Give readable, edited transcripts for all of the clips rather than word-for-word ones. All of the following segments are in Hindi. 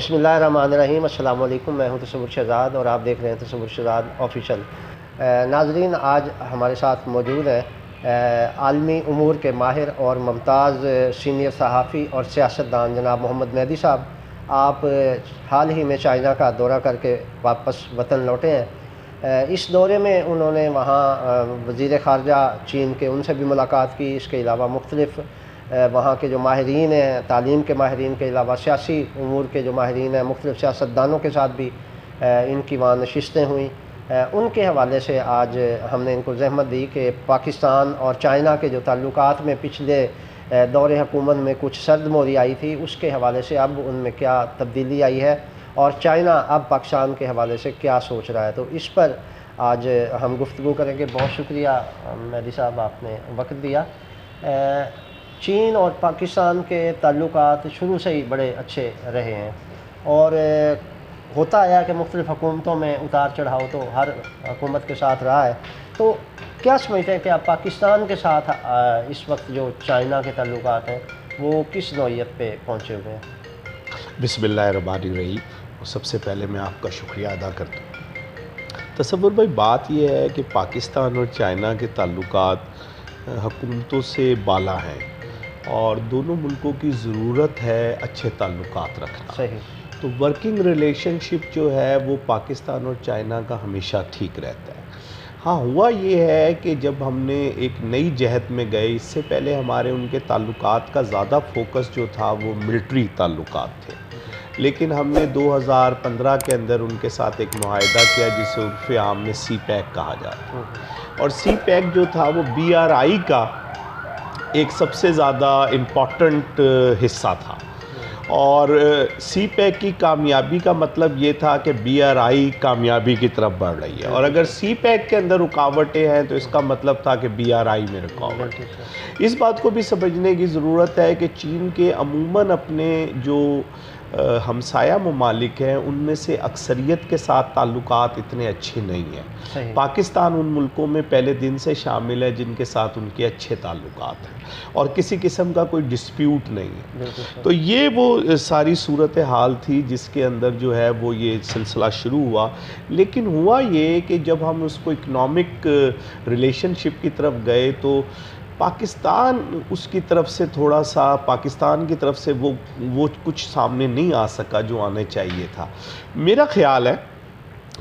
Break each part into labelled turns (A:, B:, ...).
A: बिस्मिल्लाहिर्रहमानिर्रहीम। अस्सलाम वालेकुम। मैं हूं तसव्वुर शहज़ाद और आप देख रहे हैं तसव्वुर शहज़ाद ऑफिशियल। नाज़रीन, आज हमारे साथ मौजूद हैं आलमी उमूर के माहिर और मुमताज़ सीनियर सहाफ़ी और सियासतदान जनाब मोहम्मद मेहदी साहब। आप हाल ही में चाइना का दौरा करके वापस वतन लौटे हैं। इस दौरे में उन्होंने वहाँ वज़ीर ख़ारजा चीन के उनसे भी मुलाकात की। इसके अलावा मुख्तलिफ़ वहाँ के जो माहिरीन हैं, तालीम के माहिरीन के अलावा सियासी उमूर के जो माहिरीन हैं, मुख्तलिफ़ सियासतदानों के साथ भी इनकी वहाँ नशिस्तें हुई। उनके हवाले से आज हमने इनको ज़हमत दी कि पाकिस्तान और चाइना के जो ताल्लुकात में पिछले दौरे हुकूमत में कुछ सर्द मोरी आई थी, उसके हवाले से अब उनमें क्या तब्दीली आई है और चाइना अब पाकिस्तान के हवाले से क्या सोच रहा है, तो इस पर आज हम गुफ्तगू करेंगे। बहुत शुक्रिया मेहदी साहब, आपने वक्त दिया। चीन और पाकिस्तान के ताल्लुकात शुरू से ही बड़े अच्छे रहे हैं और होता आया कि मुख्तलिफ़ हुकूमतों में उतार चढ़ाव तो हर हुकूमत के साथ रहा है। तो क्या समझते हैं कि आप पाकिस्तान के साथ इस वक्त जो चाइना के ताल्लुकात हैं वो किस नौइयत पे पहुँचे हुए हैं?
B: बिस्मिल्लाहिर्रहमानिर्रहीम। सबसे पहले मैं आपका शुक्रिया अदा करता हूँ। तसव्वुर भाई, बात यह है कि पाकिस्तान और चाइना के ताल्लुकात हुकूमतों से बाला हैं और दोनों मुल्कों की ज़रूरत है अच्छे ताल्लुकात रखना।
A: सही।
B: तो वर्किंग रिलेशनशिप जो है वो पाकिस्तान और चाइना का हमेशा ठीक रहता है। हाँ, हुआ ये है कि जब हमने एक नई जहत में गए, इससे पहले हमारे उनके ताल्लुकात का ज़्यादा फोकस जो था वो मिलिट्री ताल्लुकात थे, लेकिन हमने 2015 के अंदर उनके साथ एक मुआहदा किया जिसे उर्फ़ आम में सी पैक कहा जाता है। और सी पैक जो था वो BRI का एक सबसे ज़्यादा इम्पॉर्टेंट हिस्सा था और सी पैक की कामयाबी का मतलब ये था कि BRI कामयाबी की तरफ बढ़ रही है, और अगर सी पैक के अंदर रुकावटें हैं तो इसका मतलब था कि BRI में रुकावट है। इस बात को भी समझने की ज़रूरत है कि चीन के अमूमन अपने जो हमसाया ममालिक हैं उनमें से अक्सरियत के साथ ताल्लुकात इतने अच्छे नहीं हैं। पाकिस्तान उन मुल्कों में पहले दिन से शामिल है जिनके साथ उनके अच्छे ताल्लुकात हैं और किसी किस्म का कोई डिस्प्यूट नहीं है। तो ये वो सारी सूरत हाल थी जिसके अंदर जो है वो ये सिलसिला शुरू हुआ। लेकिन हुआ ये कि जब हम उसको इकनॉमिक रिलेशनशिप की तरफ गए तो पाकिस्तान उसकी तरफ से थोड़ा सा, पाकिस्तान की तरफ से वो कुछ सामने नहीं आ सका जो आने चाहिए था। मेरा ख़्याल है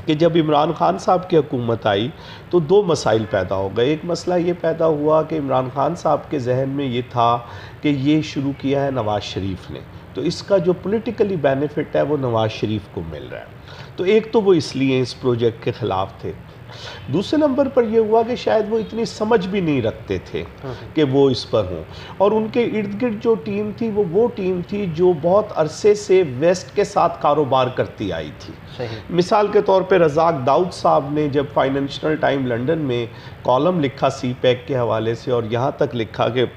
B: कि जब इमरान खान साहब की हुकूमत आई तो दो मसाइल पैदा हो गए। एक मसला ये पैदा हुआ कि इमरान खान साहब के जहन में ये था कि ये शुरू किया है नवाज़ शरीफ ने, तो इसका जो पॉलिटिकली बेनिफिट है वो नवाज़ शरीफ को मिल रहा है। तो एक तो वो इसलिए इस प्रोजेक्ट के ख़िलाफ़ थे। दूसरे नंबर पर यह हुआ कि शायद वो इतनी समझ भी नहीं रखते थे कि वो इस पर हों, और उनके इर्द गिर्द जो टीम थी वो टीम थी जो बहुत अरसे से वेस्ट के साथ कारोबार करती आई थी। मिसाल के तौर पे रज़ाक दाऊद साहब ने जब फाइनेंशियल टाइम लंदन में कॉलम लिखा सी पैक के हवाले से और यहाँ तक लिखा कि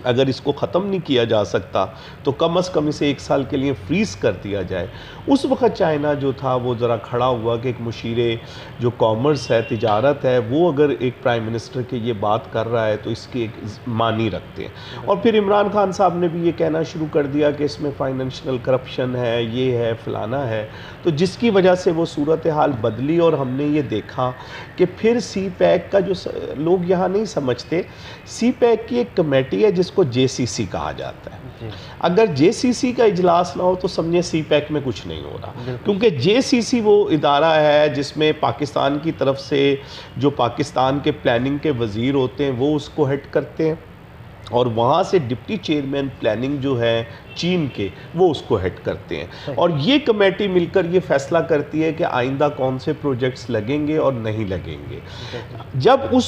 B: अगर इसको ख़त्म नहीं किया जा सकता तो कम से कम इसे 1 साल के लिए फ्रीज़ कर दिया जाए, उस वक़्त चाइना जो था वो ज़रा खड़ा हुआ कि एक मुशीरे जो कॉमर्स है, तिजारत है, वो अगर एक प्राइम मिनिस्टर की ये बात कर रहा है तो इसकी एक मानी रखते हैं। और फिर इमरान खान साहब ने भी ये कहना शुरू कर दिया कि इसमें फाइनेंशियल करप्शन है, ये है, फ़लाना है, तो जिसकी वजह से वो सूरत हाल बदली। और हमने ये देखा कि फिर सी पैक का जो लोग यहाँ नहीं समझते, सी पैक की एक कमेटी है जिसको JCC कहा जाता है। अगर JCC का इजलास ना हो तो समझे सी पैक में कुछ नहीं हो रहा, क्योंकि JCC वो इदारा है जिसमें पाकिस्तान की तरफ से जो पाकिस्तान के प्लानिंग के वज़ीर होते हैं वो उसको हेड करते हैं, और वहाँ से डिप्टी चेयरमैन प्लानिंग जो है चीन के वो उसको हेड करते हैं। और ये कमेटी मिलकर ये फैसला करती है कि आइंदा कौन से प्रोजेक्ट्स लगेंगे और नहीं लगेंगे। जब उस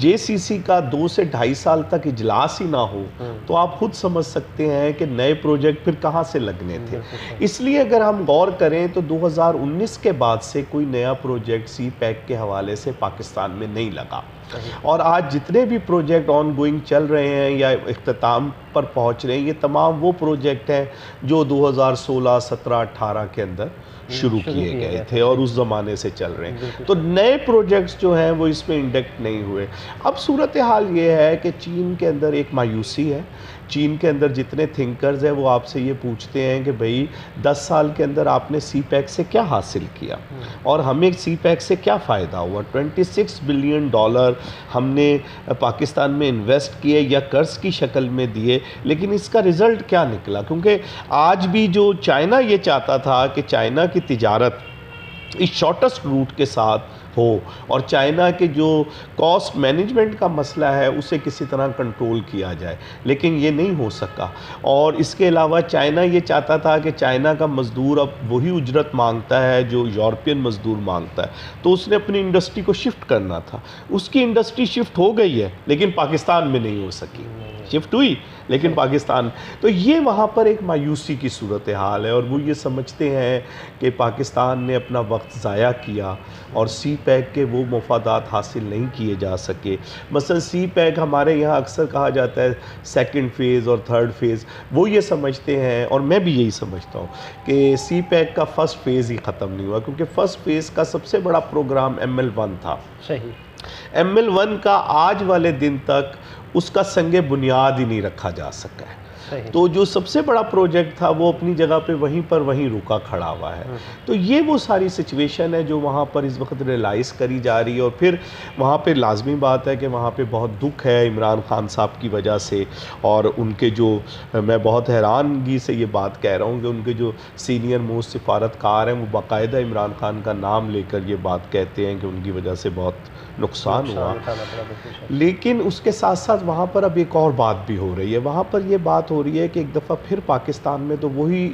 B: JCC का 2 से 2.5 साल तक इजलास ही ना हो तो आप खुद समझ सकते हैं कि नए प्रोजेक्ट फिर कहाँ से लगने थे। इसलिए अगर हम गौर करें तो 2019 के बाद से कोई नया प्रोजेक्ट सी पैक के हवाले से पाकिस्तान में नहीं लगा, और आज जितने भी प्रोजेक्ट ऑन गोइंग चल रहे हैं या इख्तिताम पर पहुंच रहे हैं, ये तमाम वो प्रोजेक्ट हैं जो 2016, 17, 18 के अंदर शुरू किए गए थे और उस ज़माने से चल रहे हैं। तो नए प्रोजेक्ट्स जो हैं वो इसमें इंडक्ट नहीं हुए। अब सूरत हाल ये है कि चीन के अंदर एक मायूसी है चीन के अंदर जितने थिंकर्स हैं वो आपसे ये पूछते हैं कि भाई 10 साल के अंदर आपने सी पैक से क्या हासिल किया और हमें सी पैक से क्या फ़ायदा हुआ। 26 बिलियन डॉलर हमने पाकिस्तान में इन्वेस्ट किए या कर्ज की शक्ल में दिए, लेकिन इसका रिज़ल्ट क्या निकला? क्योंकि आज भी जो चाइना ये चाहता था कि चाइना की तिजारत इस शॉर्टेस्ट रूट के साथ हो और चाइना के जो कॉस्ट मैनेजमेंट का मसला है उसे किसी तरह कंट्रोल किया जाए, लेकिन ये नहीं हो सका। और इसके अलावा चाइना ये चाहता था कि चाइना का मज़दूर अब वही उजरत मांगता है जो यूरोपियन मज़दूर मांगता है, तो उसने अपनी इंडस्ट्री को शिफ्ट करना था। उसकी इंडस्ट्री शिफ्ट हो गई है लेकिन पाकिस्तान में नहीं हो सकी, शिफ्ट हुई लेकिन पाकिस्तान। तो ये वहाँ पर एक मायूसी की सूरत हाल है और वो ये समझते हैं कि पाकिस्तान ने अपना वक्त ज़ाया किया और सी पैक के वो मफादात हासिल नहीं किए जा सके। मसलन सी पैक हमारे यहाँ अक्सर कहा जाता है सेकंड फ़ेज़ और थर्ड फेज़, वो ये समझते हैं और मैं भी यही समझता हूँ कि सी पैक का फ़र्स्ट फेज़ ही ख़त्म नहीं हुआ, क्योंकि फ़र्स्ट फेज़ का सबसे बड़ा प्रोग्राम ML1 था।
A: सही।
B: ML1 का आज वाले दिन तक उसका संगे बुनियाद ही नहीं रखा जा सका है। तो जो सबसे बड़ा प्रोजेक्ट था वो अपनी जगह पे वहीं रुका खड़ा हुआ है। तो ये वो सारी सिचुएशन है जो वहाँ पर इस वक्त रियलाइज़ करी जा रही है। और फिर वहाँ पे लाजमी बात है कि वहाँ पे बहुत दुख है इमरान खान साहब की वजह से, और उनके जो, मैं बहुत हैरानगी से ये बात कह रहा हूँ कि उनके जो सीनियर मोस्ट सिफारतकार हैं वो बाकायदा इमरान खान का नाम लेकर ये बात कहते हैं कि उनकी वजह से बहुत नुकसान हुआ। लेकिन उसके साथ साथ वहाँ पर अब एक और बात भी हो रही है। वहाँ पर ये बात हो रही है कि एक दफ़ा फिर पाकिस्तान में तो वही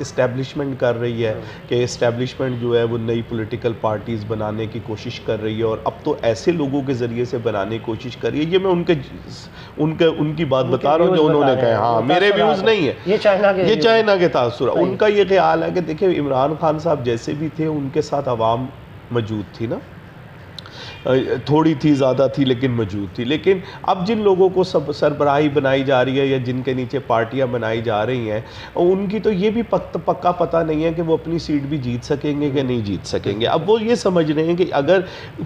B: इस्टेब्लिशमेंट कर रही है कि इस्टेब्लिशमेंट जो है वो नई पॉलिटिकल पार्टीज़ बनाने की कोशिश कर रही है, और अब तो ऐसे लोगों के ज़रिए से बनाने की कोशिश कर रही है। ये मैं उनकी बात बता रहा हूँ जो उन्होंने कहा। हाँ, मेरे व्यूज़ नहीं है, ये चाइना के तासुर। उनका ये ख्याल है कि देखिए इमरान खान साहब जैसे भी थे उनके साथ अवाम मौजूद थी ना, थोड़ी थी, ज़्यादा थी लेकिन मौजूद थी। लेकिन अब जिन लोगों को सब सरबराही बनाई जा रही है या जिनके नीचे पार्टियां बनाई जा रही हैं, उनकी तो ये भी पक्का पता नहीं है कि वो अपनी सीट भी जीत सकेंगे कि नहीं जीत सकेंगे। अब वो ये समझ रहे हैं कि अगर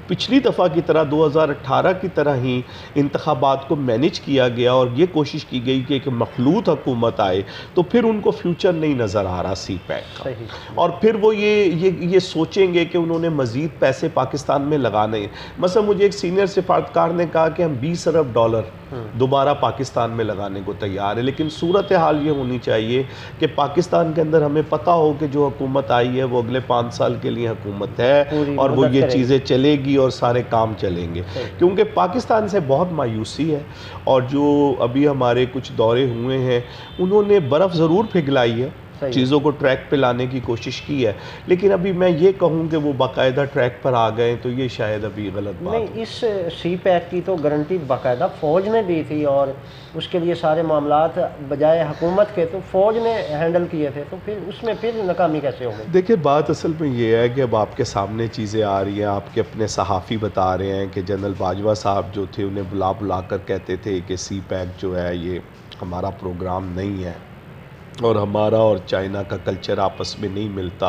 B: पिछली दफ़ा की तरह 2018 की तरह ही इंतखाबात को मैनेज किया गया और ये कोशिश की गई कि एक मखलूत हुकूमत आए, तो फिर उनको फ्यूचर नहीं नज़र आ रहा सी पैक का, और फिर वो ये सोचेंगे कि उन्होंने मज़ीद पैसे पाकिस्तान में लगाने हैं। मसलन मुझे एक सीनियर सिफारतकार ने कहा कि हम 20 अरब डॉलर दोबारा पाकिस्तान में लगाने को तैयार है, लेकिन सूरत हाल ये होनी चाहिए कि पाकिस्तान के अंदर हमें पता हो कि जो हुकूमत आई है वो अगले 5 साल के लिए हुकूमत है और वो ये चीज़ें चलेगी और सारे काम चलेंगे। क्योंकि पाकिस्तान से बहुत मायूसी है, और जो अभी हमारे कुछ दौरे हुए हैं उन्होंने बर्फ़ ज़रूर पिघलाई है, चीज़ों को ट्रैक पे लाने की कोशिश की है, लेकिन अभी मैं ये कहूँ कि वो बाकायदा ट्रैक पर आ गए तो ये शायद अभी गलत बात नहीं।
A: इस सी पैक की तो गारंटी बाकायदा फ़ौज ने दी थी और उसके लिए सारे मामलात बजाय हुकूमत के तो फ़ौज ने हैंडल किए थे, तो फिर उसमें फिर नाकामी कैसे हो गई?
B: देखिए बात असल में ये है कि अब आपके सामने चीज़ें आ रही हैं, आपके अपने सहाफ़ी बता रहे हैं कि जनरल बाजवा साहब जो थे उन्हें बुला कर कहते थे कि सी पैक जो है ये हमारा प्रोग्राम नहीं है और हमारा और चाइना का कल्चर आपस में नहीं मिलता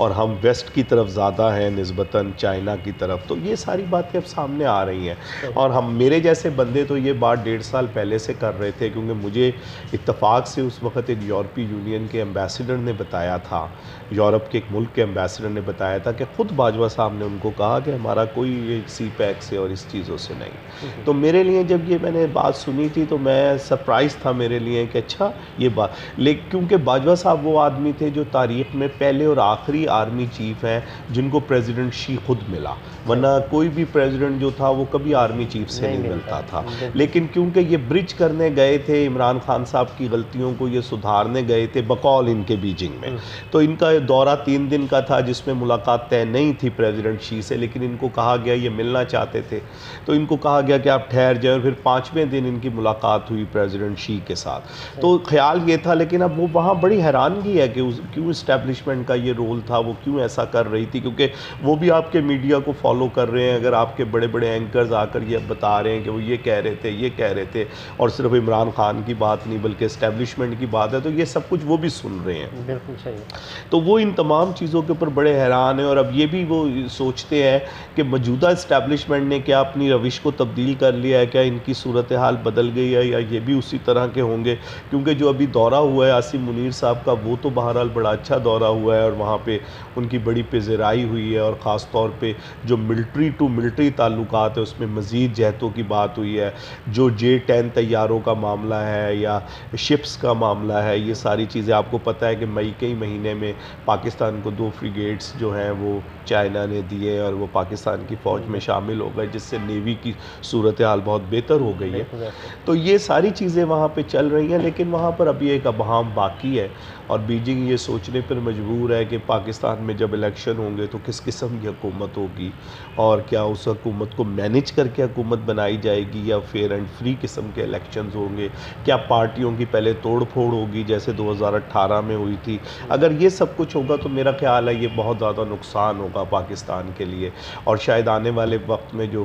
B: और हम वेस्ट की तरफ ज़्यादा हैं निस्बतन चाइना की तरफ। तो ये सारी बातें अब सामने आ रही हैं, और हम मेरे जैसे बंदे तो ये बात 1.5 साल पहले से कर रहे थे, क्योंकि मुझे इत्तफाक से उस वक़्त एक यूरोपीय यूनियन के एम्बेसडर ने बताया था, यूरोप के एक मुल्क के एम्बेसडर ने बताया था कि ख़ुद बाजवा साहब ने उनको कहा कि हमारा कोई सी पैक से और इस चीज़ों से नहीं। तो मेरे लिए जब ये मैंने बात सुनी थी तो मैं सरप्राइज़ था मेरे लिए कि अच्छा ये बात, लेकिन क्योंकि बाजवा साहब वो आदमी थे जो तारीख़ में पहले और आखिरी आर्मी चीफ़ हैं जिनको प्रेसिडेंट शी खुद मिला, वरना कोई भी प्रेसिडेंट जो था वो कभी आर्मी चीफ से नहीं मिलता था। लेकिन क्योंकि ये ब्रिज करने गए थे, इमरान खान साहब की गलतियों को ये सुधारने गए थे बकौल इनके बीजिंग में, तो इनका दौरा 3 दिन का था जिसमें मुलाकात तय नहीं थी प्रेसिडेंट शी से, लेकिन इनको कहा गया, ये मिलना चाहते थे तो इनको कहा गया कि आप ठहर जाएं, और फिर 5वें दिन इनकी मुलाकात हुई प्रेसिडेंट शी के साथ। तो ख्याल ये था, लेकिन अब वो वहाँ बड़ी हैरानगी है कि क्यों इस्टेब्लिशमेंट का ये रोल था, वो क्यों ऐसा कर रही थी, क्योंकि वो भी आपके मीडिया को फॉलो कर रहे हैं। अगर आपके बड़े बड़े एंकर्स आकर ये बता रहे हैं कि वो ये कह रहे थे, ये कह रहे थे, और सिर्फ इमरान खान की बात नहीं बल्कि इस्टेब्लिशमेंट की बात है, तो ये सब कुछ वो भी सुन रहे हैं।
A: बिल्कुल सही।
B: तो वो इन तमाम चीज़ों के ऊपर बड़े हैरान हैं, और अब ये भी वो सोचते हैं कि मौजूदा इस्टेब्लिशमेंट ने क्या अपनी रविश को तब्दील कर लिया है, क्या इनकी सूरत हाल बदल गई है, या ये भी उसी तरह के होंगे। क्योंकि जो अभी दौरा हुआ है आसिम मुनीर साहब का, वो तो बहरहाल बड़ा अच्छा दौरा हुआ है, और वहाँ पे उनकी बड़ी पेज़राई हुई है, और ख़ास तौर पे जो मिलिट्री टू मिलिट्री ताल्लुकात है उसमें मज़ीद जहतों की बात हुई है। जो J-10 तैयारों का मामला है या शिप्स का मामला है, ये सारी चीज़ें आपको पता है कि मई के ही महीने में पाकिस्तान को 2 फ्रिगेट्स जो हैं वो चाइना ने दिए, और वो पाकिस्तान की फ़ौज में शामिल हो गए, जिससे नेवी की सूरत हाल बहुत बेहतर हो गई है। तो ये सारी चीज़ें वहाँ पे चल रही हैं, लेकिन वहाँ पर अभी एक अबहम बाकी है, और बीजिंग ये सोचने पर मजबूर है कि पाकिस्तान में जब इलेक्शन होंगे तो किस किस्म की हुकूमत होगी, और क्या उस हुकूमत को मैनेज करके हुकूमत बनाई जाएगी, या फेयर एंड फ्री किस्म के इलेक्शंस होंगे, क्या पार्टियों की पहले तोड़ फोड़ होगी जैसे 2018 में हुई थी। अगर ये सब कुछ होगा तो मेरा ख्याल है ये बहुत ज़्यादा नुकसान होगा पाकिस्तान के लिए, और शायद आने वाले वक्त में जो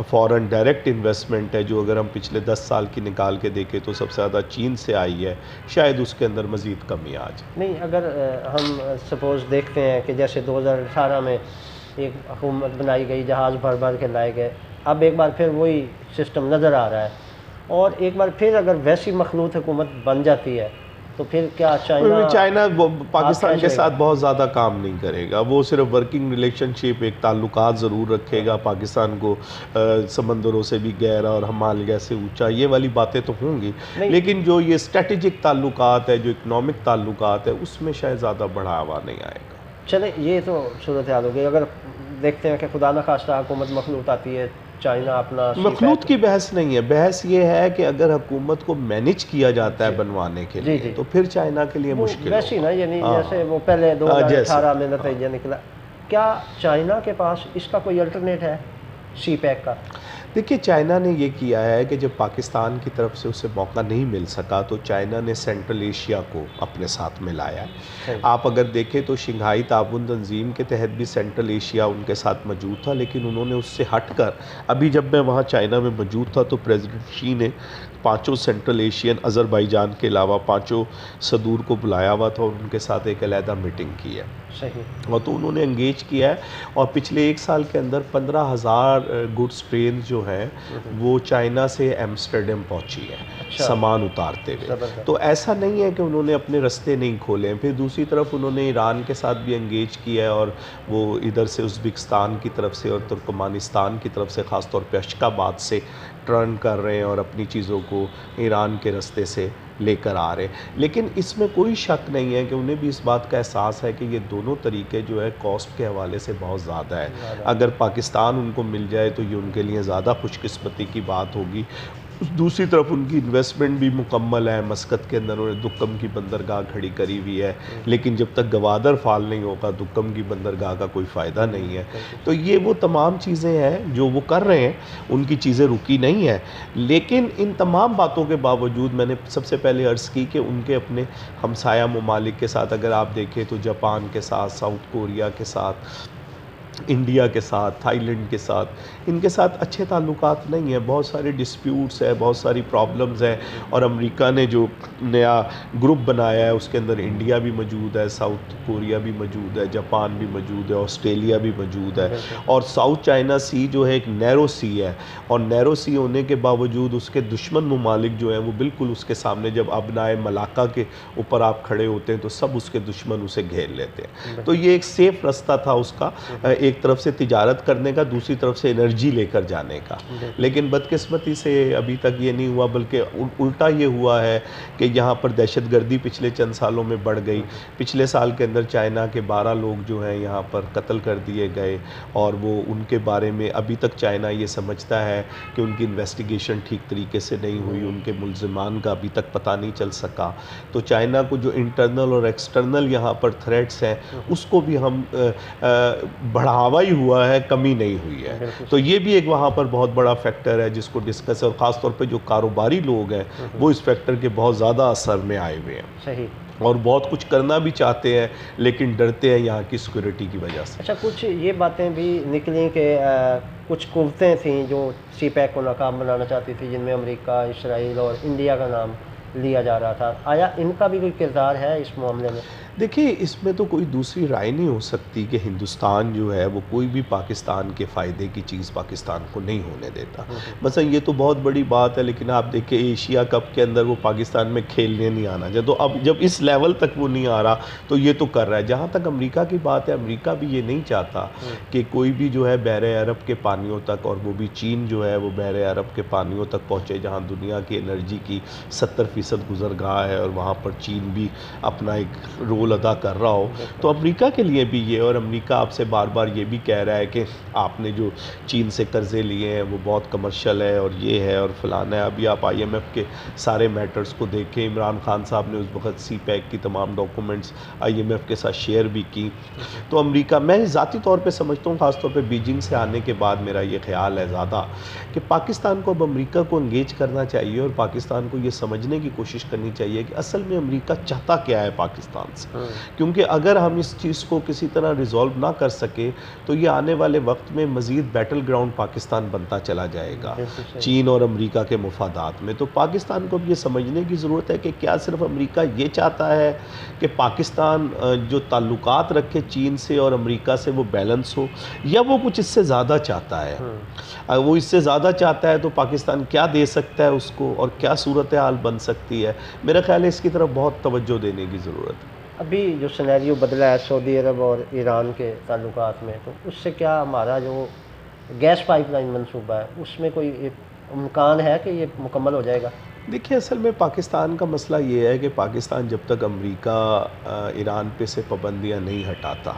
B: फ़ॉरेन डायरेक्ट इन्वेस्टमेंट है, जो अगर हम पिछले 10 साल की निकाल के देखें तो सबसे ज़्यादा चीन से आई है, शायद उसके अंदर मज़ीद कमी आ जाए।
A: नहीं, अगर हम सपोज़ देखते हैं कि जैसे 2018 में एक हुकूमत बनाई गई, जहाज़ भर भर के लाए गए, अब एक बार फिर वही सिस्टम नज़र आ रहा है, और एक बार फिर अगर वैसी मखलूत हुकूमत बन जाती है तो फिर क्या
B: चाइना पाकिस्तान के साथ बहुत ज़्यादा काम नहीं करेगा। वो सिर्फ वर्किंग रिलेशनशिप, एक ताल्लुकात ज़रूर रखेगा, पाकिस्तान को समंदरों से भी गहरा और हिमालय से ऊंचा, ये वाली बातें तो होंगी, लेकिन जो ये स्ट्रेटेजिक ताल्लुकात है, जो इकनॉमिक ताल्लुकात है, उसमें शायद ज़्यादा बढ़ावा नहीं आएगा।
A: चले, ये तो सूरत हाल हो गई। अगर देखते हैं कि खुदा न खास्ता हुकूमत मखलूत आती है, चाइना अपना
B: मखलूत की बहस नहीं है, बहस ये है कि अगर हुकूमत को मैनेज किया जाता है बनवाने के लिए तो फिर चाइना के लिए मुश्किल
A: वैसी ना, यानी जैसे वो पहले 2018 में नतीजा निकला, क्या चाइना के पास इसका कोई अल्टरनेट है CPEC का?
B: देखिए, चाइना ने ये किया है कि जब पाकिस्तान की तरफ से उसे मौका नहीं मिल सका तो चाइना ने सेंट्रल एशिया को अपने साथ मिलाया है। आप अगर देखें तो शंघाई ताउन तंजीम के तहत भी सेंट्रल एशिया उनके साथ मौजूद था, लेकिन उन्होंने उससे हटकर, अभी जब मैं वहाँ चाइना में मौजूद था तो प्रेसिडेंट शी ने 5 सेंट्रल एशियन, अज़रबैजान के अलावा 5 सदूर को बुलाया हुआ था और उनके साथ एक अलहदा मीटिंग की है।
A: सही।
B: और तो उन्होंने एंगेज किया है, और पिछले 1 साल के अंदर 15,000 गुड्स ट्रेन जो है वो चाइना से एम्स्टर्डम पहुंची है। अच्छा। सामान उतारते हुए। तो ऐसा नहीं है कि उन्होंने अपने रास्ते नहीं खोले हैं। फिर दूसरी तरफ उन्होंने ईरान के साथ भी एंगेज किया है, और वो इधर से उज़्बेकिस्तान की तरफ से और तुर्कमानिस्तान की तरफ से ख़ास तौर पे अशकाबाद से टर्न कर रहे हैं और अपनी चीज़ों को ईरान के रास्ते से लेकर आ रहे हैं। लेकिन इसमें कोई शक नहीं है कि उन्हें भी इस बात का एहसास है कि ये दोनों तरीके जो है कॉस्ट के हवाले से बहुत ज़्यादा है। अगर पाकिस्तान उनको मिल जाए तो ये उनके लिए ज़्यादा खुशकिस्मती की बात होगी। दूसरी तरफ उनकी इन्वेस्टमेंट भी मुकम्मल है। मस्कत के अंदर उन्होंने दुक्कम की बंदरगाह खड़ी करी हुई है, लेकिन जब तक गवादर फाल नहीं होगा दुक्कम की बंदरगाह का कोई फ़ायदा नहीं है। तो ये वो तमाम चीज़ें हैं जो वो कर रहे हैं, उनकी चीज़ें रुकी नहीं है। लेकिन इन तमाम बातों के बावजूद मैंने सबसे पहले अर्ज़ की कि उनके अपने हमसाया ममालिक के साथ अगर आप देखें तो जापान के साथ, साउथ कोरिया के साथ, इंडिया के साथ, थाईलैंड के साथ, इनके साथ अच्छे ताल्लुकात नहीं है। बहुत सारे डिस्प्यूट्स है, बहुत सारी प्रॉब्लम्स हैं, और अमेरिका ने जो नया ग्रुप बनाया है उसके अंदर इंडिया भी मौजूद है, साउथ कोरिया भी मौजूद है, जापान भी मौजूद है, ऑस्ट्रेलिया भी मौजूद है। और साउथ चाइना सी जो है एक नैरो सी है, और नैरो सी होने के बावजूद उसके दुश्मन ममालिक जो हैं वो बिल्कुल उसके सामने, जब अबनाए मलाका के ऊपर आप खड़े होते हैं तो सब उसके दुश्मन उसे घेर लेते हैं। तो ये एक सेफ़ रास्ता था उसका, एक तरफ से तिजारत करने का, दूसरी तरफ से एनर्जी लेकर जाने का। लेकिन बदकिस्मती से अभी तक ये नहीं हुआ, बल्कि उल्टा ये हुआ है कि यहाँ पर दहशतगर्दी पिछले चंद सालों में बढ़ गई। पिछले साल के अंदर चाइना के 12 लोग जो हैं यहाँ पर कत्ल कर दिए गए, और वो उनके बारे में अभी तक चाइना ये समझता है कि उनकी इन्वेस्टिगेशन ठीक तरीके से नहीं हुई, उनके मुल्ज़िमान का अभी तक पता नहीं चल सका। तो चाइना को जो इंटरनल और एक्सटर्नल यहाँ पर थ्रेट्स हैं उसको भी हम बढ़ावा ही हुआ है, कमी नहीं हुई है। तो ये भी एक वहाँ पर बहुत बड़ा फैक्टर है जिसको डिस्कस है, और ख़ास तौर पे जो कारोबारी लोग हैं वो इस फैक्टर के बहुत ज़्यादा असर में आए हुए हैं।
A: सही।
B: और बहुत कुछ करना भी चाहते हैं लेकिन डरते हैं यहाँ की सिक्योरिटी की वजह से।
A: अच्छा, कुछ ये बातें भी निकली कि कुछ कुव्वतें थीं जो सी पैक को नाकाम बनाना चाहती थी, जिनमें अमेरिका, इसराइल और इंडिया का नाम लिया जा रहा था। आया इनका भी कोई किरदार है इस मामले में?
B: देखिए, इसमें तो कोई दूसरी राय नहीं हो सकती कि हिंदुस्तान जो है वो कोई भी पाकिस्तान के फ़ायदे की चीज़ पाकिस्तान को नहीं होने देता। मतलब ये तो बहुत बड़ी बात है, लेकिन आप देखिए एशिया कप के अंदर वो पाकिस्तान में खेलने नहीं आना चाहिए, तो अब जब इस लेवल तक वो नहीं आ रहा तो ये तो कर रहा है। जहाँ तक अमेरिका की बात है, अमेरिका भी ये नहीं चाहता कि कोई भी जो है बहरे अरब के पानियों तक, और वो भी चीन जो है वो बहरे अरब के पानियों तक पहुँचे जहाँ दुनिया की एनर्जी की 70% गुजरगाह है, और वहाँ पर चीन भी अपना एक रोल अदा कर रहा हो। तो अमेरिका के लिए भी ये, और अमेरिका आपसे बार बार ये भी कह रहा है कि आपने जो चीन से कर्जे लिए हैं वो बहुत कमर्शियल है और ये है और फलाना है। अभी आप IMF के सारे मैटर्स को देखें, इमरान खान साहब ने उस वक्त CPEC की तमाम डॉक्यूमेंट्स IMF के साथ शेयर भी की। तो अमेरिका, मैं ज़ाती तौर पे समझता हूँ, ख़ासतौर पे बीजिंग से आने के बाद मेरा ये ख्याल है ज़्यादा कि पाकिस्तान को अब अमेरिका को इंगेज करना चाहिए और पाकिस्तान को ये समझने की कोशिश करनी चाहिए कि असल में अमेरिका चाहता क्या है पाकिस्तान से। क्योंकि अगर हम इस चीज़ को किसी तरह रिजॉल्व ना कर सके तो ये आने वाले वक्त में मज़ीद बैटल ग्राउंड पाकिस्तान बनता चला जाएगा चीन और अमेरिका के मुफादात में। तो पाकिस्तान को अब ये समझने की ज़रूरत है कि क्या सिर्फ अमेरिका ये चाहता है कि पाकिस्तान जो ताल्लुकात रखे चीन से और अमेरिका से वो बैलेंस हो, या वो कुछ इससे ज़्यादा चाहता है। अगर वो इससे ज़्यादा चाहता है तो पाकिस्तान क्या दे सकता है उसको, और क्या सूरत हाल बन सकती है। मेरा ख्याल है इसकी तरफ बहुत तवज्जो देने की ज़रूरत है।
A: अभी जो सिनेरियो बदला है सऊदी अरब और ईरान के ताल्लुकात में, तो उससे क्या हमारा जो गैस पाइपलाइन मंसूबा है उसमें कोई इम्कान है कि ये मुकम्मल हो जाएगा?
B: देखिए, असल में पाकिस्तान का मसला ये है कि पाकिस्तान जब तक अमेरिका ईरान पे से पाबंदियां नहीं हटाता,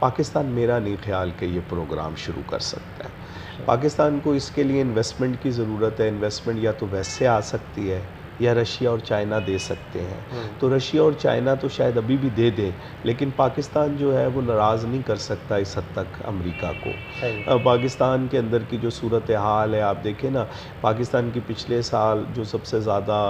B: पाकिस्तान मेरा नहीं ख्याल कि ये प्रोग्राम शुरू कर सकता है। पाकिस्तान को इसके लिए इन्वेस्टमेंट की ज़रूरत है। इन्वेस्टमेंट या तो वैसे आ सकती है या रशिया और चाइना दे सकते हैं। तो रशिया और चाइना तो शायद अभी भी दे दें, लेकिन पाकिस्तान जो है वो नाराज़ नहीं कर सकता इस हद तक अमेरिका को। पाकिस्तान के अंदर की जो सूरत हाल है, आप देखें ना, पाकिस्तान की पिछले साल जो सबसे ज़्यादा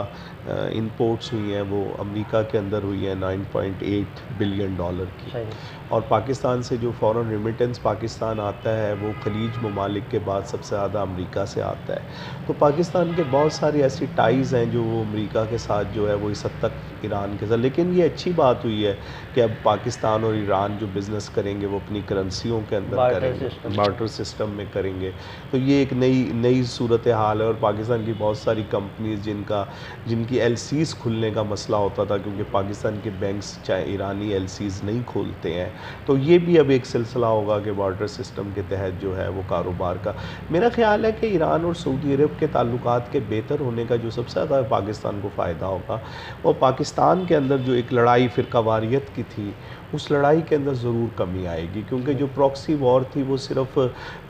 B: इंपोर्ट्स हुई हैं वो अमेरिका के अंदर हुई है 9.8 बिलियन डॉलर की, और पाकिस्तान से जो फ़ॉरेन रेमिटेंस पाकिस्तान आता है वो खलीज ममालिक के बाद सबसे ज़्यादा अमेरिका से आता है। तो पाकिस्तान के बहुत सारी ऐसी टाइज़ हैं जो अमेरिका के साथ जो है वो इस हद तक ईरान के साथ। लेकिन ये अच्छी बात हुई है कि अब पाकिस्तान और ईरान जो बिज़नेस करेंगे वो अपनी करेंसियों के अंदर करेंगे, बार्टर सिस्टम में करेंगे। तो ये एक नई सूरत हाल है। और पाकिस्तान की बहुत सारी कंपनीज जिनकी LCs खुलने का मसला होता था, क्योंकि पाकिस्तान के बैंक्स चाहे ईरानी LCs नहीं खोलते हैं, तो ये भी अब एक सिलसिला होगा कि बार्टर सिस्टम के तहत जो है वो कारोबार का। मेरा ख्याल है कि ईरान और सऊदी अरब के ताल्लुकात के बेहतर होने का जो सबसे ज़्यादा पाकिस्तान को फ़ायदा होगा वो पाकिस्तान के अंदर जो एक लड़ाई फ़िरकावारियत की थी, उस लड़ाई के अंदर ज़रूर कमी आएगी। क्योंकि जो प्रॉक्सी वॉर थी वो सिर्फ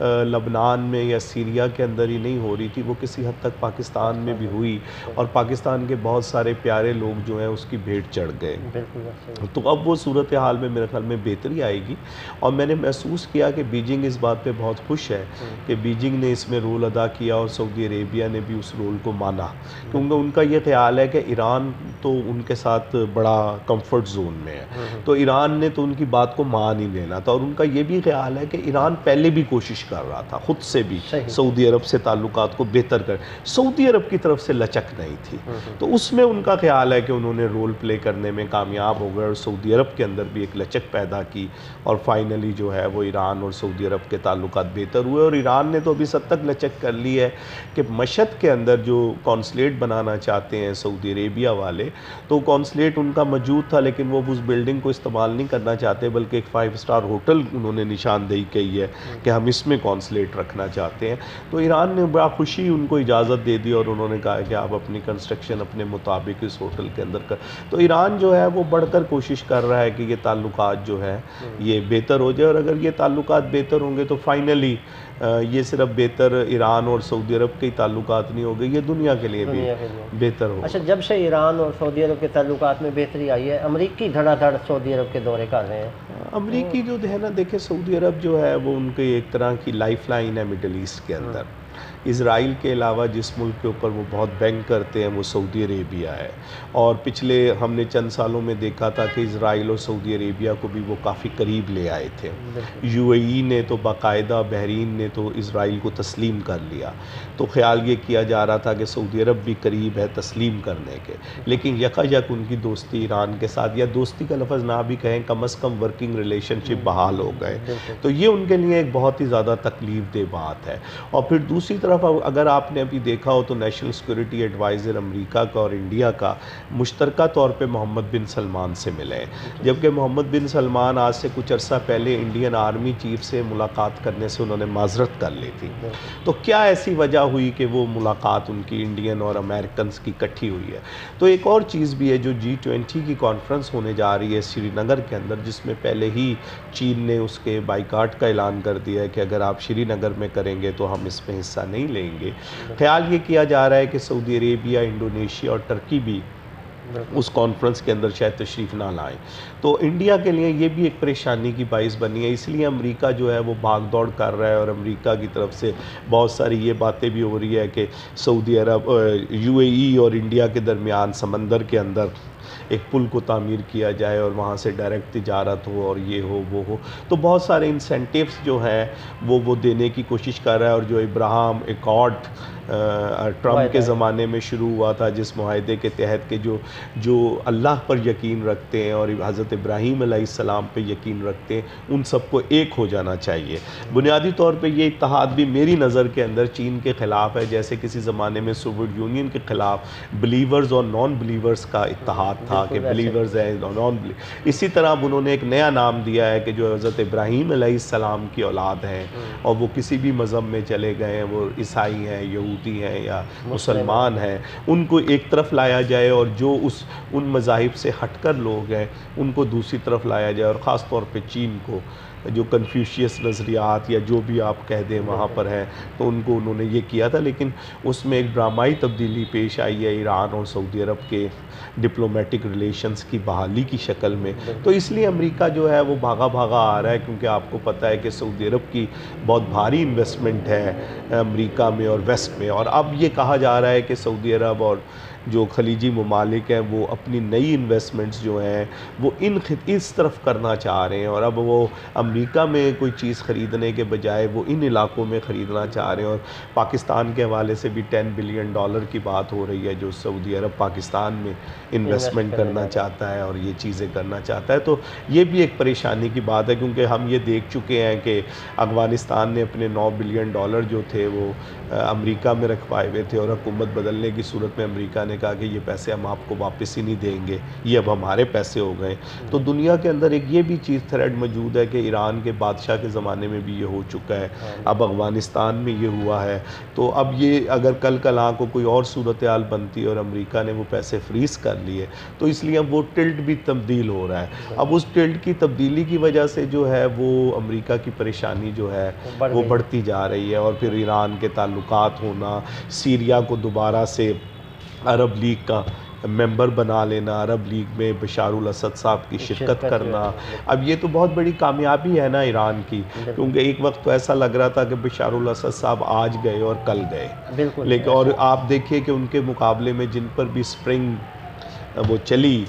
B: लबनान में या सीरिया के अंदर ही नहीं हो रही थी, वो किसी हद तक पाकिस्तान में भी हुई, और पाकिस्तान के बहुत सारे प्यारे लोग जो हैं उसकी भेंट चढ़ गए। तो अब वो सूरत हाल में मेरे ख्याल में बेहतरी आएगी। और मैंने महसूस किया कि बीजिंग इस बात पे बहुत खुश है कि बीजिंग ने इसमें रोल अदा किया और सऊदी अरेबिया ने भी उस रोल को माना, क्योंकि उनका ये ख्याल है कि ईरान तो उनके साथ बड़ा कंफर्ट जोन में है, तो ईरान ने तो उनकी बात को मान ही लेना था। और उनका ये भी ख्याल है कि ईरान पहले भी कोशिश कर रहा था खुद से भी सऊदी अरब से ताल्लुकात को बेहतर कर, सऊदी अरब की तरफ से लचक नहीं थी, तो उसमें उनका ख्याल है कि उन्होंने रोल प्ले करने में कामयाब हो गए और सऊदी अरब के अंदर भी एक लचक पैदा की, और फाइनली जो है वो ईरान और सऊदी अरब के ताल्लुकात बेहतर हुए। और ईरान ने तो अभी सब तक लचक कर ली है कि मशहद के अंदर जो कॉन्सुलेट बनाना चाहते हैं सऊदी अरेबिया वाले, तो कॉन्सुलेट उनका मौजूद था, लेकिन वो उस बिल्डिंग को इस्तेमाल नहीं करना चाहते, बल्कि एक 5 स्टार होटल उन्होंने निशानदेही की है कि हम इसमें कॉन्सुलेट रखना चाहते हैं। तो ईरान ने बड़ा खुशी उनको इजाज़त दे दी और उन्होंने कहा कि आप अपनी कंस्ट्रक्शन अपने मुताबिक इस होटल के अंदर कर। तो ईरान जो है वो बढ़कर कोशिश कर रहा है कि ये ताल्लुकात जो है ये बेहतर हो जाए, और अगर ये ताल्लुकात बेहतर होंगे तो फाइनली ये सिर्फ बेहतर ईरान और सऊदी अरब के ताल्लुकात नहीं हो गए, ये दुनिया के लिए भी बेहतर हो।
A: अच्छा, जब से ईरान और सऊदी अरब के ताल्लुकात में बेहतरी आई है, अमरीकी धड़ाधड़ सऊदी अरब के दौरे कर रहे हैं।
B: अमरीकी जो है ना, देखिए सऊदी अरब जो है वो उनके एक तरह की लाइफ लाइन है मिडल ईस्ट के अंदर। इसराइल के अलावा जिस मुल्क के ऊपर वो बहुत बैंक करते हैं वो सऊदी अरेबिया है। और पिछले हमने चंद सालों में देखा था कि इसराइल और सऊदी अरेबिया को भी वो काफ़ी करीब ले आए थे। यूएई ने तो बाकायदा, बहरीन ने तो इसराइल को तस्लीम कर लिया। तो ख्याल ये किया जा रहा था कि सऊदी अरब भी करीब है तस्लीम करने के, लेकिन यकायक उनकी दोस्ती ईरान के साथ, या दोस्ती का लफ्ज़ ना भी कहें, कम अज़ कम वर्किंग रिलेशनशिप बहाल हो गए। तो ये उनके लिए एक बहुत ही ज़्यादा तकलीफ दे बात है। और फिर दूसरी तरफ अगर आपने अभी देखा हो तो नेशनल सिक्योरिटी एडवाइज़र अमेरिका का और इंडिया का मुश्तरका तौर पे मोहम्मद बिन सलमान से मिले हैं, जबकि मोहम्मद बिन सलमान आज से कुछ अर्सा पहले इंडियन आर्मी चीफ से मुलाकात करने से उन्होंने माजरत कर ली थी। तो क्या ऐसी वजह हुई कि वो मुलाकात उनकी इंडियन और अमेरिकन की इकट्ठी हुई है? तो एक और चीज़ भी है, जो G20 की कॉन्फ्रेंस होने जा रही है श्रीनगर के अंदर, जिसमें पहले ही चीन ने उसके बाइकाट का ऐलान कर दिया है कि अगर आप श्रीनगर में करेंगे तो हम इसमें हिस्सा नहीं लेंगे। ख्याल ये किया जा रहा है कि सऊदी अरेबिया, इंडोनेशिया और टर्की भी उस कॉन्फ्रेंस के अंदर शायद तशरीफ़ ना लाएं। तो इंडिया के लिए ये भी एक परेशानी की बाइस बनी है। इसलिए अमेरिका जो है वो भाग दौड़ कर रहा है, और अमेरिका की तरफ से बहुत सारी ये बातें भी हो रही है कि सऊदी अरब, यूएई और इंडिया के दरमियान समंदर के अंदर एक पुल को तामीर किया जाए और वहाँ से डायरेक्ट तिजारत हो, और ये हो वो हो। तो बहुत सारे इंसेंटिव्स जो हैं वो देने की कोशिश कर रहा है। और जो इब्राहिम एकॉर्ड ट्रम्प के ज़माने में शुरू हुआ था, जिस मुआहदे के तहत के जो अल्लाह पर यकीन रखते हैं और हज़रत इब्राहीम अलैहिस्सलाम पे यकीन रखते हैं, उन सबको एक हो जाना चाहिए। बुनियादी तौर पे ये इत्तेहाद भी मेरी नज़र के अंदर चीन के ख़िलाफ़ है, जैसे किसी ज़माने में सोवियत यूनियन के ख़िलाफ़ बिलीवर्स और नॉन बिलीवर्स का इत्तेहाद था कि बिलीवर्स है नॉन बिलीवर। इसी तरह अब उन्होंने एक नया नाम दिया है कि जो हज़रत इब्राहीम अलैहिस्सलाम की औलाद हैं और वो किसी भी मज़हब में चले गए हैं, वो ईसाई हैं, यहूदी हैं या मुसलमान हैं, उनको एक तरफ लाया जाए, और जो उन मज़ाहिब से हटकर लोग हैं उनको दूसरी तरफ लाया जाए। और ख़ास तौर पे चीन को जो कन्फ्यूशियस नज़रियात या जो भी आप कह दें वहाँ पर है, तो उनको उन्होंने ये किया था। लेकिन उसमें एक ड्रामाई तब्दीली पेश आई है ईरान और सऊदी अरब के डिप्लोमेटिक रिलेशंस की बहाली की शक्ल में। तो इसलिए अमेरिका जो है वो भागा भागा आ रहा है, क्योंकि आपको पता है कि सऊदी अरब की बहुत भारी इन्वेस्टमेंट है अमेरिका में और वेस्ट में। और अब ये कहा जा रहा है कि सऊदी अरब और जो खलीजी ममालिक हैं वो अपनी नई इन्वेस्टमेंट्स जो हैं वो इस तरफ करना चाह रहे हैं, और अब वो अमेरिका में कोई चीज़ ख़रीदने के बजाय वो इन इलाकों में ख़रीदना चाह रहे हैं। और पाकिस्तान के हवाले से भी $10 बिलियन की बात हो रही है, जो सऊदी अरब पाकिस्तान में इन्वेस्टमेंट करना चाहता है और ये चीज़ें करना चाहता है। तो ये भी एक परेशानी की बात है, क्योंकि हम ये देख चुके हैं कि अफ़गानिस्तान ने अपने $9 बिलियन जो थे वो अमेरिका में रखवाए हुए थे, और हुकूमत बदलने की सूरत में अमेरिका ने कहा कि ये पैसे हम आपको वापस ही नहीं देंगे, ये अब हमारे पैसे हो गए। तो दुनिया के अंदर एक ये भी चीज़ थ्रेड मौजूद है कि ईरान के बादशाह के ज़माने में भी ये हो चुका है, अब अफ़गानिस्तान में ये हुआ है। तो अब ये अगर कल कल को कोई और सूरत हाल बनती है और अमेरिका ने वो पैसे फ्रीज़ कर लिए, तो इसलिए अब वो टिल्ट भी तब्दील हो रहा है। अब उस टिल्ट की तब्दीली की वजह से जो है वो अमेरिका की परेशानी जो है वो बढ़ती जा रही है। और फिर ईरान के ताल्लुकात होना, सीरिया को दोबारा से अरब लीग का मेंबर बना लेना, अरब लीग में बशारुल असद साहब की शिरकत करना, अब ये तो बहुत बड़ी कामयाबी है ना ईरान की, क्योंकि एक वक्त तो ऐसा लग रहा था कि बशारुल असद साहब आज गए और कल गए, लेकिन और आप देखिए कि उनके मुकाबले में जिन पर भी स्प्रिंग वो चली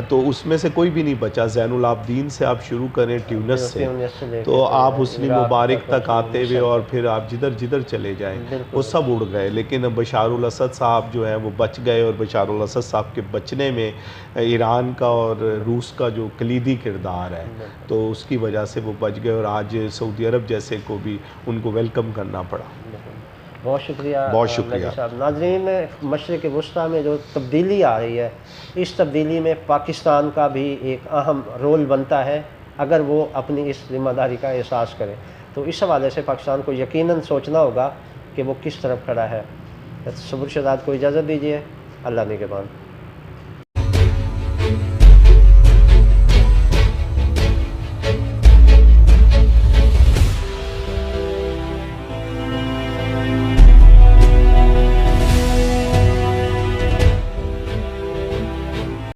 B: तो उसमें से कोई भी नहीं बचा। ज़ैनुल आबदीन से आप शुरू करें, ट्यूनिस से तो आप हुस्नी मुबारक तक आते हुए और फिर आप जिधर जिधर चले जाएं वो सब उड़ गए। लेकिन बशारुल असद साहब जो हैं वो बच गए, और बशारुल असद साहब के बचने में ईरान का और रूस का जो कलीदी किरदार है तो उसकी वजह से वो बच गए, और आज सऊदी अरब जैसे को भी उनको वेलकम करना पड़ा।
A: बहुत शुक्रिया,
B: बहुत शुक्रिया
A: साहब। नाज़रीन, मशरिक़ वुस्ता में जो तब्दीली आ रही है, इस तब्दीली में पाकिस्तान का भी एक अहम रोल बनता है अगर वो अपनी इस ज़िम्मेदारी का एहसास करे। तो इस हवाले से पाकिस्तान को यकीनन सोचना होगा कि वो किस तरफ खड़ा है। तसव्वुर शहज़ाद को इजाज़त दीजिए। अल्लाह निगहबान।